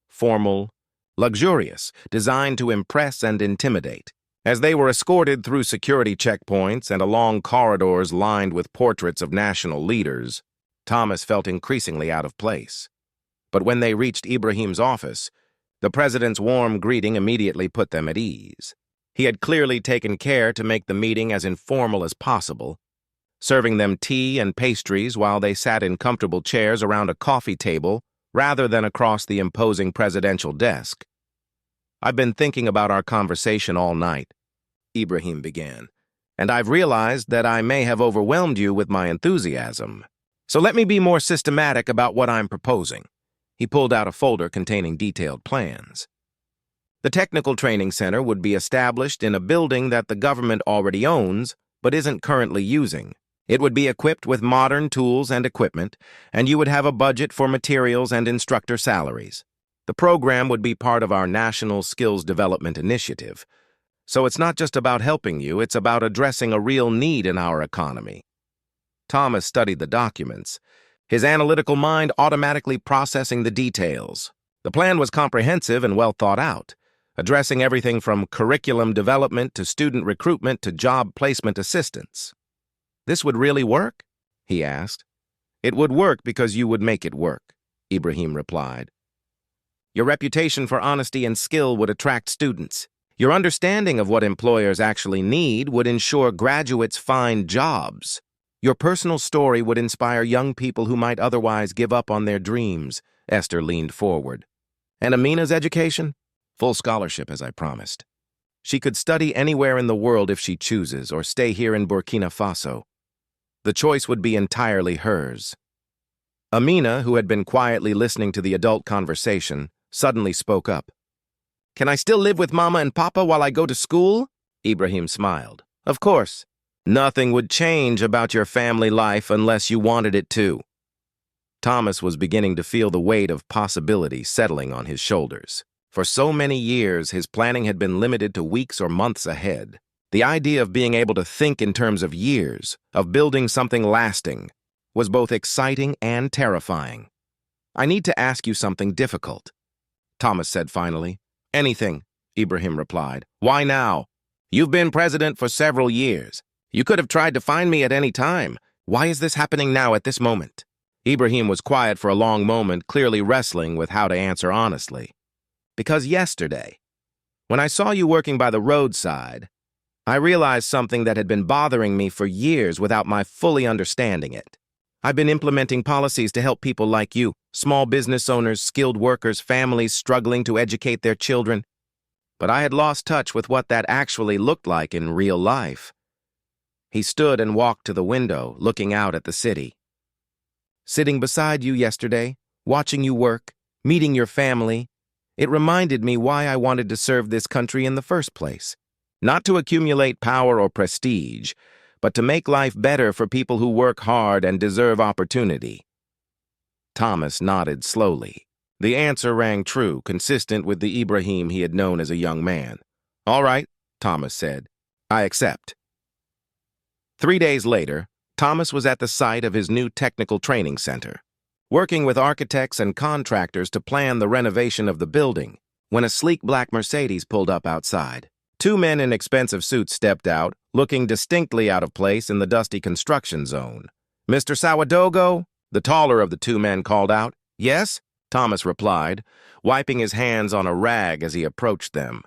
Formal, luxurious, designed to impress and intimidate. As they were escorted through security checkpoints and along corridors lined with portraits of national leaders, Thomas felt increasingly out of place. But when they reached Ibrahim's office, the president's warm greeting immediately put them at ease. He had clearly taken care to make the meeting as informal as possible, serving them tea and pastries while they sat in comfortable chairs around a coffee table rather than across the imposing presidential desk. "I've been thinking about our conversation all night," Ibrahim began, "and I've realized that I may have overwhelmed you with my enthusiasm. So let me be more systematic about what I'm proposing." He pulled out a folder containing detailed plans. The technical training center would be established in a building that the government already owns but isn't currently using. It would be equipped with modern tools and equipment, and you would have a budget for materials and instructor salaries. The program would be part of our National Skills Development Initiative. So it's not just about helping you, it's about addressing a real need in our economy. Thomas studied the documents, his analytical mind automatically processing the details. The plan was comprehensive and well thought out, addressing everything from curriculum development to student recruitment to job placement assistance. "This would really work?" he asked. "It would work because you would make it work," Ibrahim replied. "Your reputation for honesty and skill would attract students. Your understanding of what employers actually need would ensure graduates find jobs. Your personal story would inspire young people who might otherwise give up on their dreams." Esther leaned forward. "And Amina's education?" "Full scholarship, as I promised. She could study anywhere in the world if she chooses, or stay here in Burkina Faso. The choice would be entirely hers." Amina, who had been quietly listening to the adult conversation, suddenly spoke up. "Can I still live with Mama and Papa while I go to school?" Ibrahim smiled. "Of course. Nothing would change about your family life unless you wanted it to." Thomas was beginning to feel the weight of possibility settling on his shoulders. For so many years, his planning had been limited to weeks or months ahead. The idea of being able to think in terms of years, of building something lasting, was both exciting and terrifying. "I need to ask you something difficult," Thomas said finally. "Anything," Ibrahim replied. "Why now? You've been president for several years. You could have tried to find me at any time. Why is this happening now at this moment?" Ibrahim was quiet for a long moment, clearly wrestling with how to answer honestly. "Because yesterday, when I saw you working by the roadside, I realized something that had been bothering me for years without my fully understanding it. I've been implementing policies to help people like you, small business owners, skilled workers, families struggling to educate their children. But I had lost touch with what that actually looked like in real life." He stood and walked to the window, looking out at the city. "Sitting beside you yesterday, watching you work, meeting your family, it reminded me why I wanted to serve this country in the first place. Not to accumulate power or prestige, but to make life better for people who work hard and deserve opportunity. Thomas nodded slowly. The answer rang true, consistent with the Ibrahim he had known as a young man. "All right," Thomas said. "I accept." 3 days later, Thomas was at the site of his new technical training center, working with architects and contractors to plan the renovation of the building, when a sleek black Mercedes pulled up outside. 2 men in expensive suits stepped out, looking distinctly out of place in the dusty construction zone. "Mr. Sawadogo?" the taller of the 2 men called out. "Yes?" Thomas replied, wiping his hands on a rag as he approached them.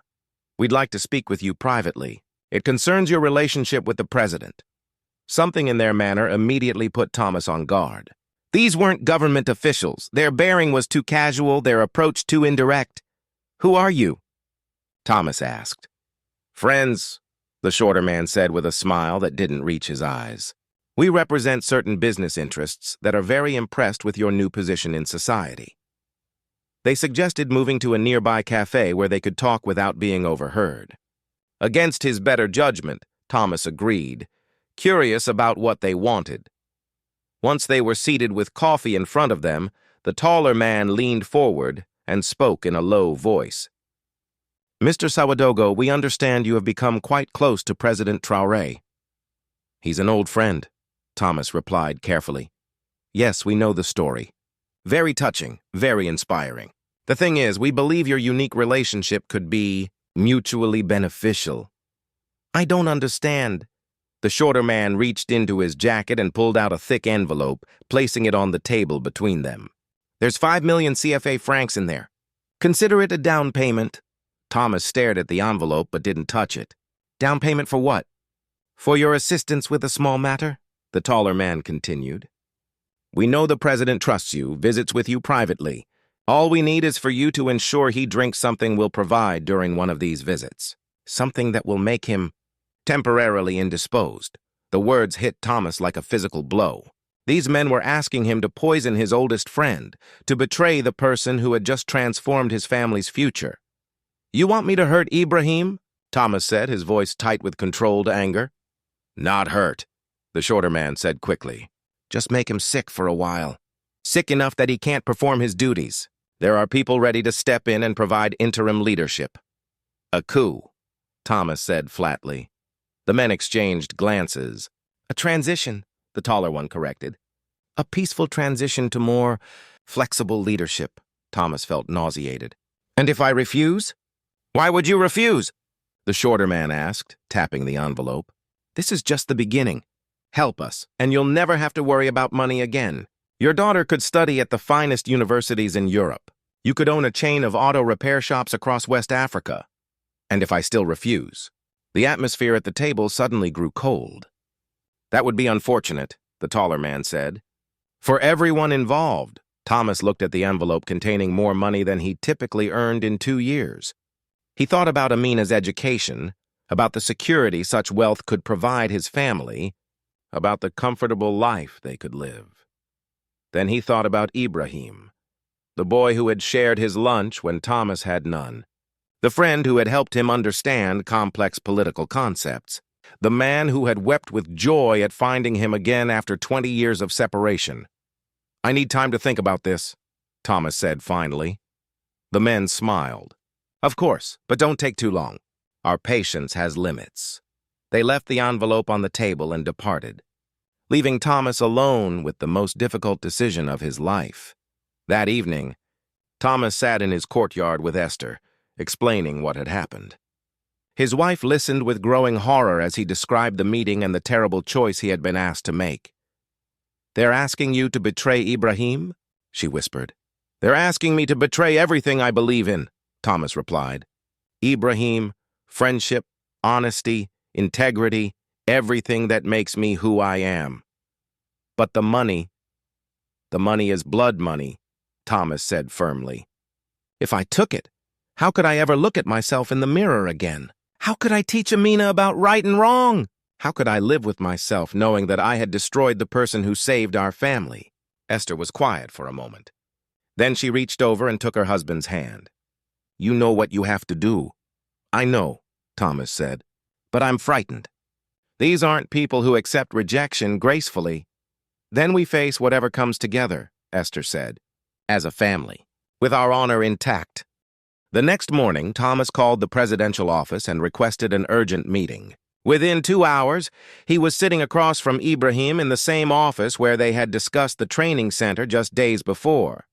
"We'd like to speak with you privately. It concerns your relationship with the president." Something in their manner immediately put Thomas on guard. These weren't government officials. Their bearing was too casual, their approach too indirect. "Who are you?" Thomas asked. "Friends," the shorter man said with a smile that didn't reach his eyes. "We represent certain business interests that are very impressed with your new position in society." They suggested moving to a nearby cafe where they could talk without being overheard. Against his better judgment, Thomas agreed, curious about what they wanted. Once they were seated with coffee in front of them, the taller man leaned forward and spoke in a low voice. "Mr. Sawadogo, we understand you have become quite close to President Traoré." "He's an old friend," Thomas replied carefully. "Yes, we know the story. Very touching, very inspiring. The thing is, we believe your unique relationship could be mutually beneficial." "I don't understand." The shorter man reached into his jacket and pulled out a thick envelope, placing it on the table between them. "There's 5 million CFA francs in there. Consider it a down payment." Thomas stared at the envelope but didn't touch it. "Down payment for what?" "For your assistance with a small matter," the taller man continued. "We know the president trusts you, visits with you privately. All we need is for you to ensure he drinks something we'll provide during one of these visits. Something that will make him temporarily indisposed." The words hit Thomas like a physical blow. These men were asking him to poison his oldest friend, to betray the person who had just transformed his family's future. "You want me to hurt Ibrahim?" Thomas said, his voice tight with controlled anger. "Not hurt," the shorter man said quickly. "Just make him sick for a while. Sick enough that he can't perform his duties. There are people ready to step in and provide interim leadership." "A coup," Thomas said flatly. The men exchanged glances. "A transition," the taller one corrected. "A peaceful transition to more flexible leadership." Thomas felt nauseated. "And if I refuse?" "Why would you refuse?" the shorter man asked, tapping the envelope. "This is just the beginning. Help us, and you'll never have to worry about money again. Your daughter could study at the finest universities in Europe. You could own a chain of auto repair shops across West Africa. And if I still refuse?" The atmosphere at the table suddenly grew cold. "That would be unfortunate," the taller man said. "For everyone involved." Thomas looked at the envelope containing more money than he typically earned in 2 years. He thought about Amina's education, about the security such wealth could provide his family, about the comfortable life they could live. Then he thought about Ibrahim, the boy who had shared his lunch when Thomas had none, the friend who had helped him understand complex political concepts, the man who had wept with joy at finding him again after 20 years of separation. "I need time to think about this," Thomas said finally. The men smiled. "Of course, but don't take too long. Our patience has limits." They left the envelope on the table and departed, leaving Thomas alone with the most difficult decision of his life. That evening, Thomas sat in his courtyard with Esther, explaining what had happened. His wife listened with growing horror as he described the meeting and the terrible choice he had been asked to make. "They're asking you to betray Ibrahim?" she whispered. "They're asking me to betray everything I believe in," Thomas replied. "Ibrahim, friendship, honesty, integrity, everything that makes me who I am. But the money is blood money," Thomas said firmly. "If I took it, how could I ever look at myself in the mirror again? How could I teach Amina about right and wrong? How could I live with myself knowing that I had destroyed the person who saved our family?" Esther was quiet for a moment. Then she reached over and took her husband's hand. "You know what you have to do." "I know," Thomas said, "but I'm frightened." These aren't people who accept rejection gracefully. Then we face whatever comes together, Esther said, as a family, with our honor intact. The next morning, Thomas called the presidential office and requested an urgent meeting. Within 2 hours, he was sitting across from Ibrahim in the same office where they had discussed the training center just days before.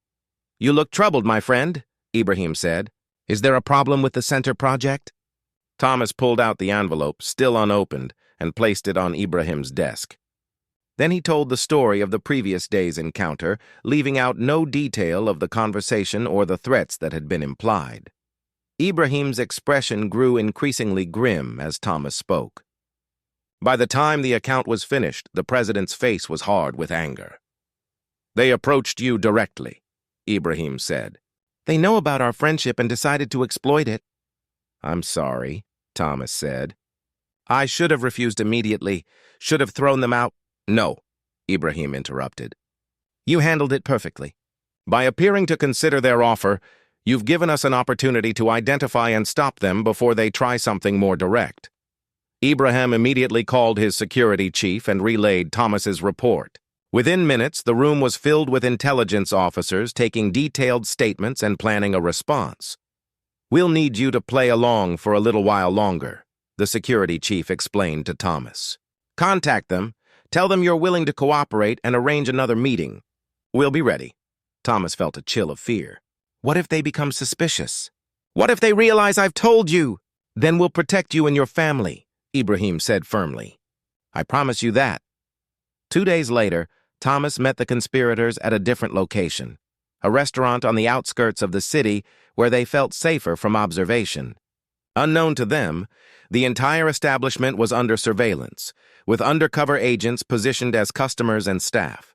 "You look troubled, my friend," Ibrahim said. "Is there a problem with the center project?" Thomas pulled out the envelope, still unopened, and placed it on Ibrahim's desk. Then he told the story of the previous day's encounter, leaving out no detail of the conversation or the threats that had been implied. Ibrahim's expression grew increasingly grim as Thomas spoke. By the time the account was finished, the president's face was hard with anger. "They approached you directly," Ibrahim said. "They know about our friendship and decided to exploit it." "I'm sorry," Thomas said. "I should have refused immediately, should have thrown them out." "No," Ibrahim interrupted. "You handled it perfectly. By appearing to consider their offer, you've given us an opportunity to identify and stop them before they try something more direct." Ibrahim immediately called his security chief and relayed Thomas's report. Within minutes, the room was filled with intelligence officers taking detailed statements and planning a response. "We'll need you to play along for a little while longer," the security chief explained to Thomas. "Contact them, tell them you're willing to cooperate, and arrange another meeting. We'll be ready." Thomas felt a chill of fear. What if they become suspicious? What if they realize I've told you? "Then we'll protect you and your family," Ibrahim said firmly. "I promise you that." 2 days later, Thomas met the conspirators at a different location, a restaurant on the outskirts of the city where they felt safer from observation. Unknown to them, the entire establishment was under surveillance, with undercover agents positioned as customers and staff.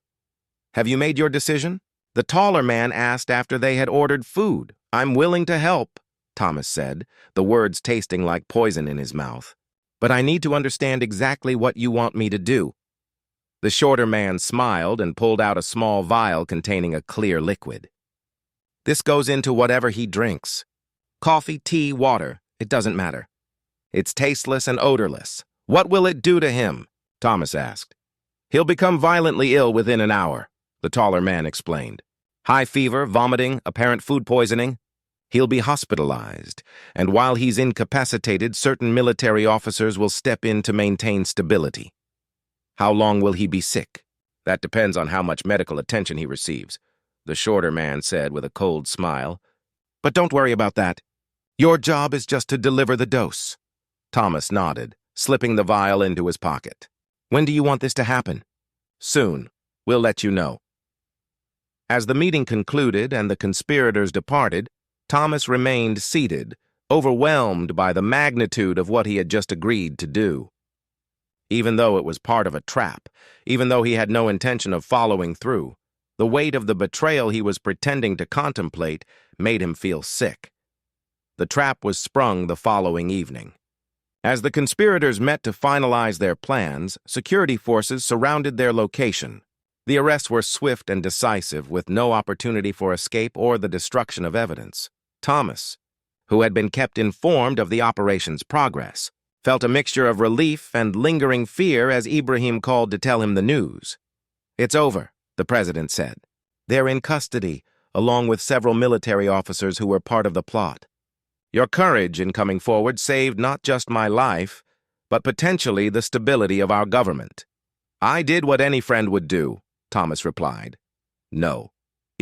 "Have you made your decision?" the taller man asked after they had ordered food. "I'm willing to help," Thomas said, the words tasting like poison in his mouth. "But I need to understand exactly what you want me to do." The shorter man smiled and pulled out a small vial containing a clear liquid. "This goes into whatever he drinks. Coffee, tea, water, it doesn't matter. It's tasteless and odorless. What will it do to him?" Thomas asked. "He'll become violently ill within an hour," the taller man explained. "High fever, vomiting, apparent food poisoning. He'll be hospitalized, and while he's incapacitated, certain military officers will step in to maintain stability." "How long will he be sick?" "That depends on how much medical attention he receives," the shorter man said with a cold smile. "But don't worry about that. Your job is just to deliver the dose." Thomas nodded, slipping the vial into his pocket. "When do you want this to happen?" "Soon. We'll let you know." As the meeting concluded and the conspirators departed, Thomas remained seated, overwhelmed by the magnitude of what he had just agreed to do. Even though it was part of a trap, even though he had no intention of following through, the weight of the betrayal he was pretending to contemplate made him feel sick. The trap was sprung the following evening. As the conspirators met to finalize their plans, security forces surrounded their location. The arrests were swift and decisive, with no opportunity for escape or the destruction of evidence. Thomas, who had been kept informed of the operation's progress, felt a mixture of relief and lingering fear as Ibrahim called to tell him the news. "It's over," the president said. "They're in custody, along with several military officers who were part of the plot. Your courage in coming forward saved not just my life, but potentially the stability of our government." "I did what any friend would do," Thomas replied. "No,"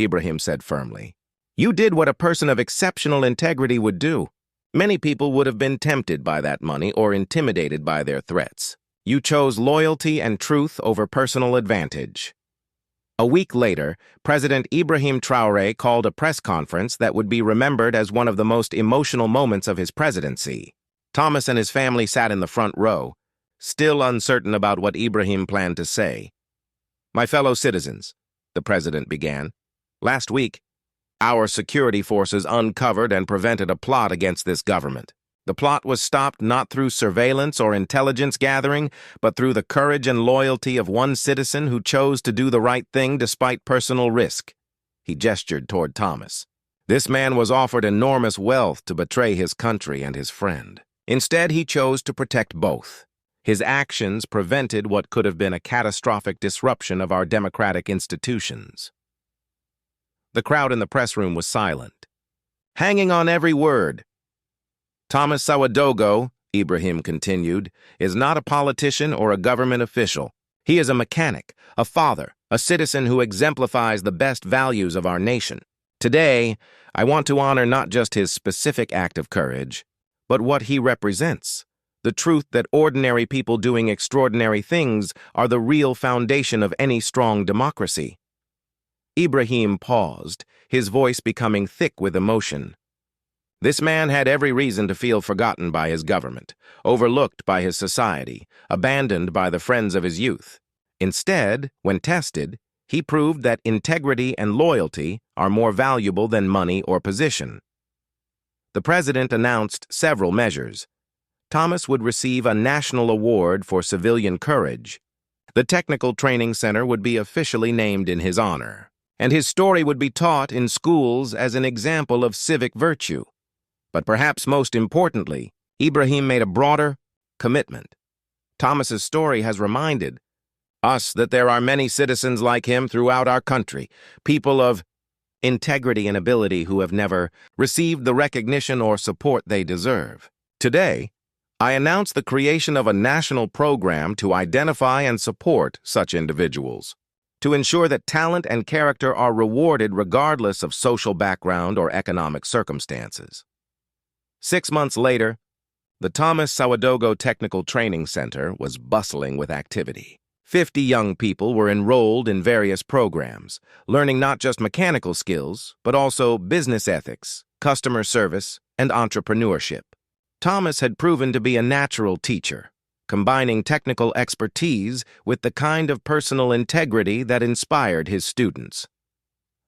Ibrahim said firmly. "You did what a person of exceptional integrity would do. Many people would have been tempted by that money or intimidated by their threats. You chose loyalty and truth over personal advantage." A week later, President Ibrahim Traoré called a press conference that would be remembered as one of the most emotional moments of his presidency. Thomas and his family sat in the front row, still uncertain about what Ibrahim planned to say. "My fellow citizens," the president began, "last week, our security forces uncovered and prevented a plot against this government. The plot was stopped not through surveillance or intelligence gathering, but through the courage and loyalty of one citizen who chose to do the right thing despite personal risk." He gestured toward Thomas. "This man was offered enormous wealth to betray his country and his friend. Instead, he chose to protect both. His actions prevented what could have been a catastrophic disruption of our democratic institutions. The crowd in the press room was silent, hanging on every word. Thomas Sawadogo, Ibrahim continued, is not a politician or a government official. He is a mechanic, a father, a citizen who exemplifies the best values of our nation. Today, I want to honor not just his specific act of courage, but what he represents. The truth that ordinary people doing extraordinary things are the real foundation of any strong democracy. Ibrahim paused, his voice becoming thick with emotion. This man had every reason to feel forgotten by his government, overlooked by his society, abandoned by the friends of his youth. Instead, when tested, he proved that integrity and loyalty are more valuable than money or position. The president announced several measures. Thomas would receive a national award for civilian courage. The technical training center would be officially named in his honor, and his story would be taught in schools as an example of civic virtue. But perhaps most importantly, Ibrahim made a broader commitment. Thomas's story has reminded us that there are many citizens like him throughout our country, people of integrity and ability who have never received the recognition or support they deserve. Today, I announce the creation of a national program to identify and support such individuals, to ensure that talent and character are rewarded regardless of social background or economic circumstances. 6 months later, the Thomas Sawadogo Technical Training Center was bustling with activity. 50 young people were enrolled in various programs, learning not just mechanical skills, but also business ethics, customer service, and entrepreneurship. Thomas had proven to be a natural teacher, combining technical expertise with the kind of personal integrity that inspired his students.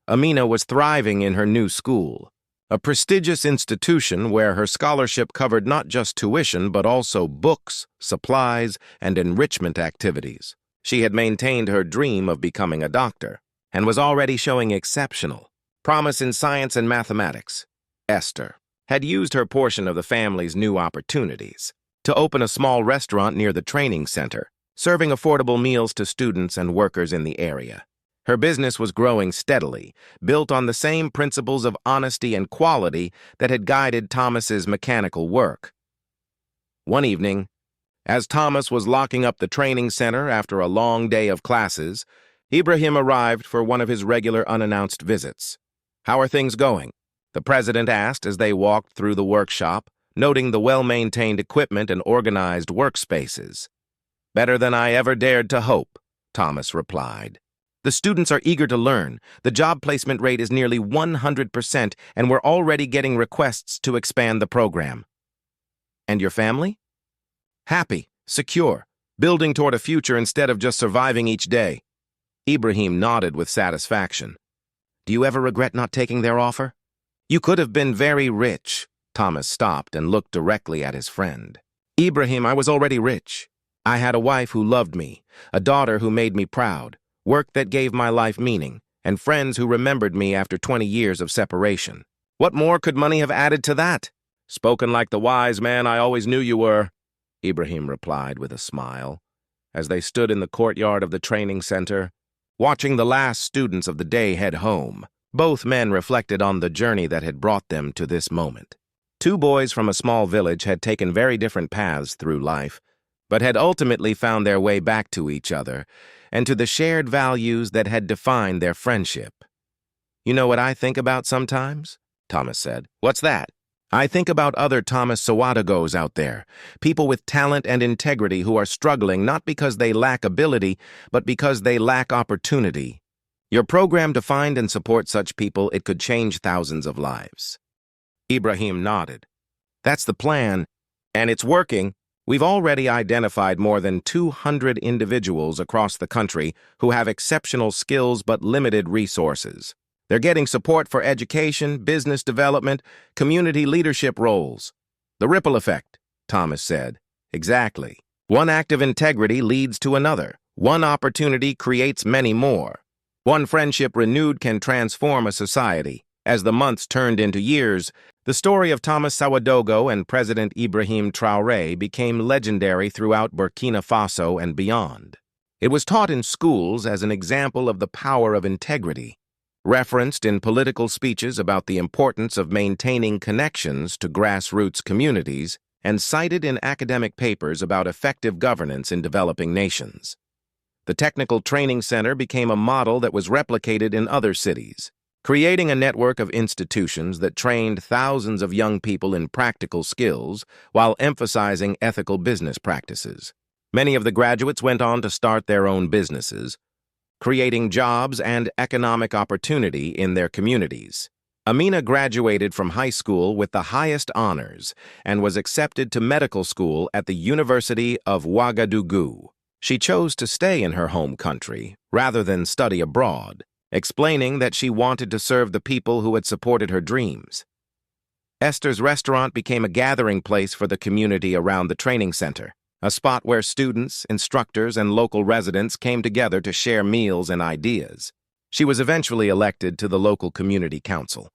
Amina was thriving in her new school, a prestigious institution where her scholarship covered not just tuition but also books, supplies, and enrichment activities. She had maintained her dream of becoming a doctor and was already showing exceptional promise in science and mathematics. Esther had used her portion of the family's new opportunities to open a small restaurant near the training center, serving affordable meals to students and workers in the area. Her business was growing steadily, built on the same principles of honesty and quality that had guided Thomas's mechanical work. One evening, as Thomas was locking up the training center after a long day of classes, Ibrahim arrived for one of his regular unannounced visits. "How are things going?" the president asked as they walked through the workshop, noting the well-maintained equipment and organized workspaces. "Better than I ever dared to hope," Thomas replied. "The students are eager to learn. The job placement rate is nearly 100%, and we're already getting requests to expand the program." "And your family?" "Happy, secure, building toward a future instead of just surviving each day." Ibrahim nodded with satisfaction. "Do you ever regret not taking their offer?" "You could have been very rich." Thomas stopped and looked directly at his friend. "Ibrahim, I was already rich. I had a wife who loved me, a daughter who made me proud, work that gave my life meaning, and friends who remembered me after 20 years of separation. What more could money have added to that?" "Spoken like the wise man I always knew you were," Ibrahim replied with a smile, as they stood in the courtyard of the training center, watching the last students of the day head home. Both men reflected on the journey that had brought them to this moment. Two boys from a small village had taken very different paths through life, but had ultimately found their way back to each other and to the shared values that had defined their friendship. "You know what I think about sometimes?" Thomas said. "What's that?" "I think about other Thomas Sawadogos out there, people with talent and integrity who are struggling not because they lack ability, but because they lack opportunity. Your program to find and support such people, it could change thousands of lives." Ibrahim nodded. "That's the plan, and it's working. We've already identified more than 200 individuals across the country who have exceptional skills but limited resources. They're getting support for education, business development, community leadership roles." "The ripple effect," Thomas said. "Exactly. One act of integrity leads to another. One opportunity creates many more. One friendship renewed can transform a society. As the months turned into years, the story of Thomas Sawadogo and President Ibrahim Traoré became legendary throughout Burkina Faso and beyond. It was taught in schools as an example of the power of integrity, referenced in political speeches about the importance of maintaining connections to grassroots communities, and cited in academic papers about effective governance in developing nations. The Technical Training Center became a model that was replicated in other cities, creating a network of institutions that trained thousands of young people in practical skills while emphasizing ethical business practices. Many of the graduates went on to start their own businesses, creating jobs and economic opportunity in their communities. Amina graduated from high school with the highest honors and was accepted to medical school at the University of Ouagadougou. She chose to stay in her home country rather than study abroad, explaining that she wanted to serve the people who had supported her dreams. Esther's restaurant became a gathering place for the community around the training center, a spot where students, instructors, and local residents came together to share meals and ideas. She was eventually elected to the local community council,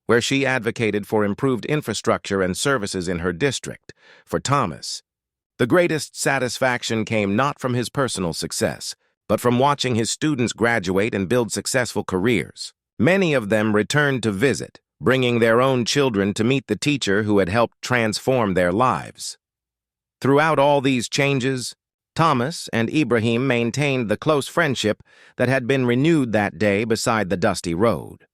where she advocated for improved infrastructure and services in her district. For Thomas, the greatest satisfaction came not from his personal success, but from watching his students graduate and build successful careers. Many of them returned to visit, bringing their own children to meet the teacher who had helped transform their lives. Throughout all these changes, Thomas and Ibrahim maintained the close friendship that had been renewed that day beside the dusty road.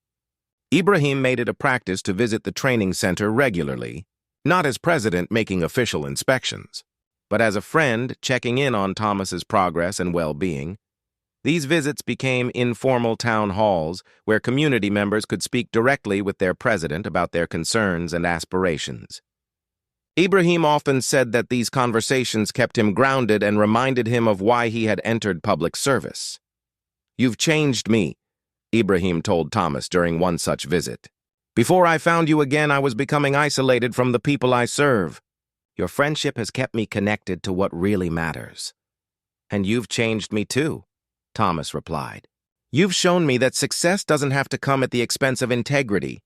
Ibrahim made it a practice to visit the training center regularly, not as president making official inspections, but as a friend checking in on Thomas's progress and well-being. These visits became informal town halls where community members could speak directly with their president about their concerns and aspirations. Ibrahim often said that these conversations kept him grounded and reminded him of why he had entered public service. "You've changed me," Ibrahim told Thomas during one such visit. "Before I found you again, I was becoming isolated from the people I serve. Your friendship has kept me connected to what really matters." "And you've changed me too," Thomas replied. "You've shown me that success doesn't have to come at the expense of integrity,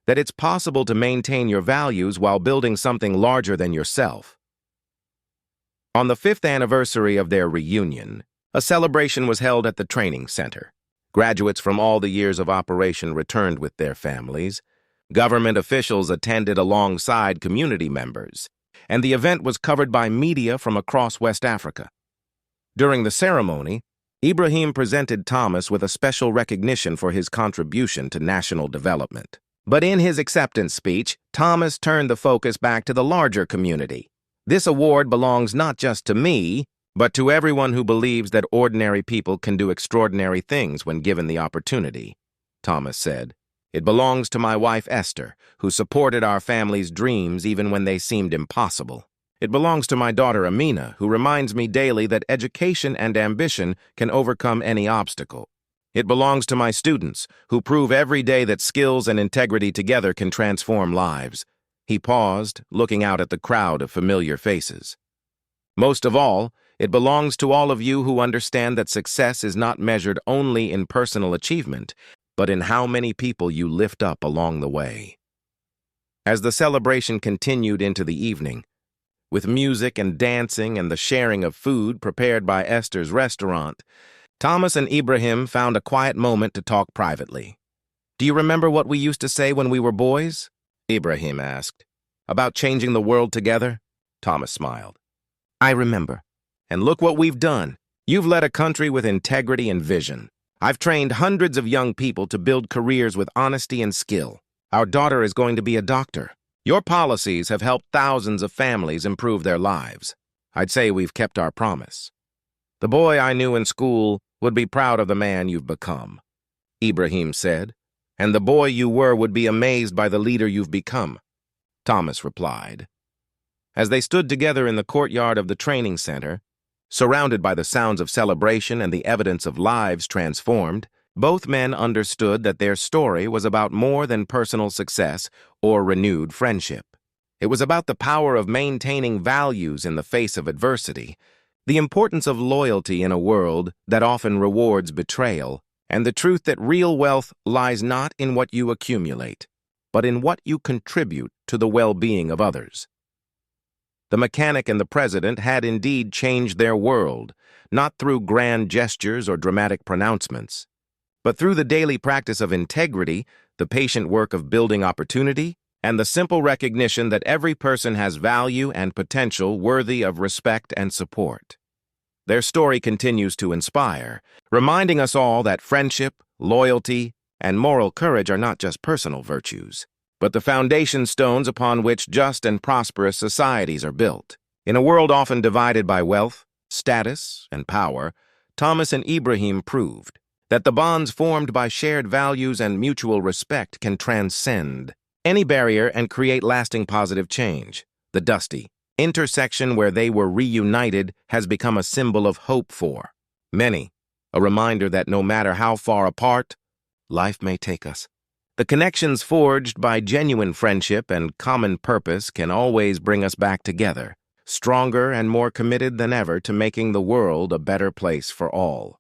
that it's possible to maintain your values while building something larger than yourself." On the 5th anniversary of their reunion, a celebration was held at the training center. Graduates from all the years of operation returned with their families. Government officials attended alongside community members, and the event was covered by media from across West Africa. During the ceremony, Ibrahim presented Thomas with a special recognition for his contribution to national development. But in his acceptance speech, Thomas turned the focus back to the larger community. "This award belongs not just to me, but to everyone who believes that ordinary people can do extraordinary things when given the opportunity," Thomas said. "It belongs to my wife Esther, who supported our family's dreams even when they seemed impossible. It belongs to my daughter Amina, who reminds me daily that education and ambition can overcome any obstacle. It belongs to my students, who prove every day that skills and integrity together can transform lives." He paused, looking out at the crowd of familiar faces. "Most of all, it belongs to all of you who understand that success is not measured only in personal achievement, but in how many people you lift up along the way." As the celebration continued into the evening, with music and dancing and the sharing of food prepared by Esther's restaurant, Thomas and Ibrahim found a quiet moment to talk privately. "Do you remember what we used to say when we were boys?" Ibrahim asked. "About changing the world together?" Thomas smiled. "I remember. And look what we've done. You've led a country with integrity and vision. I've trained hundreds of young people to build careers with honesty and skill. Our daughter is going to be a doctor. Your policies have helped thousands of families improve their lives. I'd say we've kept our promise. The boy I knew in school would be proud of the man you've become," Ibrahim said. "And the boy you were would be amazed by the leader you've become," Thomas replied. As they stood together in the courtyard of the training center, surrounded by the sounds of celebration and the evidence of lives transformed, both men understood that their story was about more than personal success or renewed friendship. It was about the power of maintaining values in the face of adversity, the importance of loyalty in a world that often rewards betrayal, and the truth that real wealth lies not in what you accumulate, but in what you contribute to the well-being of others. The mechanic and the president had indeed changed their world, not through grand gestures or dramatic pronouncements, but through the daily practice of integrity, the patient work of building opportunity, and the simple recognition that every person has value and potential worthy of respect and support. Their story continues to inspire, reminding us all that friendship, loyalty, and moral courage are not just personal virtues, but the foundation stones upon which just and prosperous societies are built. In a world often divided by wealth, status, and power, Thomas and Ibrahim proved that the bonds formed by shared values and mutual respect can transcend any barrier and create lasting positive change. The dusty intersection where they were reunited has become a symbol of hope for many, a reminder that no matter how far apart life may take us, the connections forged by genuine friendship and common purpose can always bring us back together, stronger and more committed than ever to making the world a better place for all.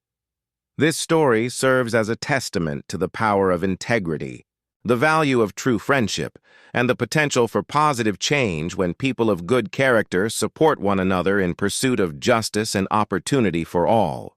This story serves as a testament to the power of integrity, the value of true friendship, and the potential for positive change when people of good character support one another in pursuit of justice and opportunity for all.